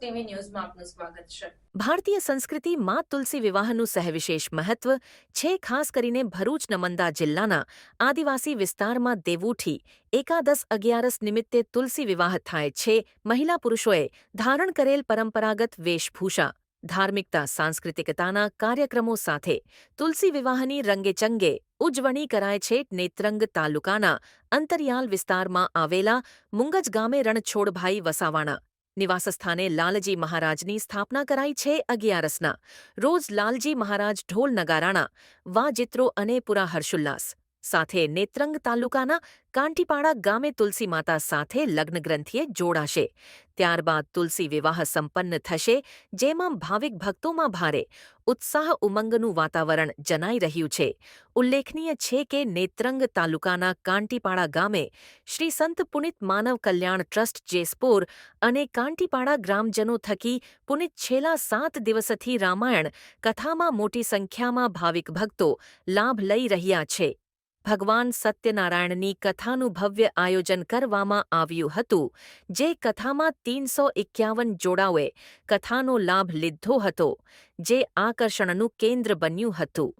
TV ન્યૂઝમાં આપનું સ્વાગત છે। ભારતીય સંસ્કૃતિમાં તુલસી વિવાહનું સહવિશેષ મહત્વ છે। ખાસ કરીને ભરૂચ નર્મદા જિલ્લાના આદિવાસી વિસ્તારમાં દેવૂઠી એકાદશ અગિયારસ નિમિત્તે તુલસી વિવાહ થાય છે। મહિલા પુરુષોએ ધારણ કરેલ પરંપરાગત વેશભૂષા, ધાર્મિકતા, સાંસ્કૃતિકતાના કાર્યક્રમો સાથે તુલસી વિવાહની રંગેચંગે ઉજવણી કરાય છે। નેત્રંગ તાલુકાના અંતરિયાલ વિસ્તારમાં આવેલા મુંગજ ગામે રણછોડભાઈ વસાવાણા નિવાસસ્થાને લાલજી મહારાજની સ્થાપના કરાઈ છે। અગિયારસના રોજ લાલજી મહારાજ ઢોલ નગારાના વાજિત્રો અને પૂરા હર્ષોલ્લાસ સાથે નેત્રંગ તાલુકાના કાંટીપાડા ગામે તુલસી માતા સાથે લગ્નગ્રંથિએ જોડાશે। ત્યારબાદ તુલસી વિવાહ સંપન્ન થશે, જેમાં ભાવિક ભક્તોમાં ભારે ઉત્સાહ ઉમંગનું વાતાવરણ જણાઈ રહ્યું છે। ઉલ્લેખનીય છે કે નેત્રંગ તાલુકાના કાંટીપાડા ગામે શ્રી સંત પુનિત માનવ કલ્યાણ ટ્રસ્ટ જેસપુર અને કાંટીપાડા ગ્રામજનો થકી પુનિત છેલ્લા 7 દિવસથી રામાયણ કથામાં મોટી સંખ્યામાં ભાવિક ભક્તો લાભ લઈ રહ્યા છે। ભગવાન સત્યનારાયણની કથાનું ભવ્ય આયોજન કરવામાં આવ્યું હતું, જે કથામાં 351 જોડાઓએ કથાનો લાભ લીધો હતો, જે આકર્ષણનું કેન્દ્ર બન્યું હતું।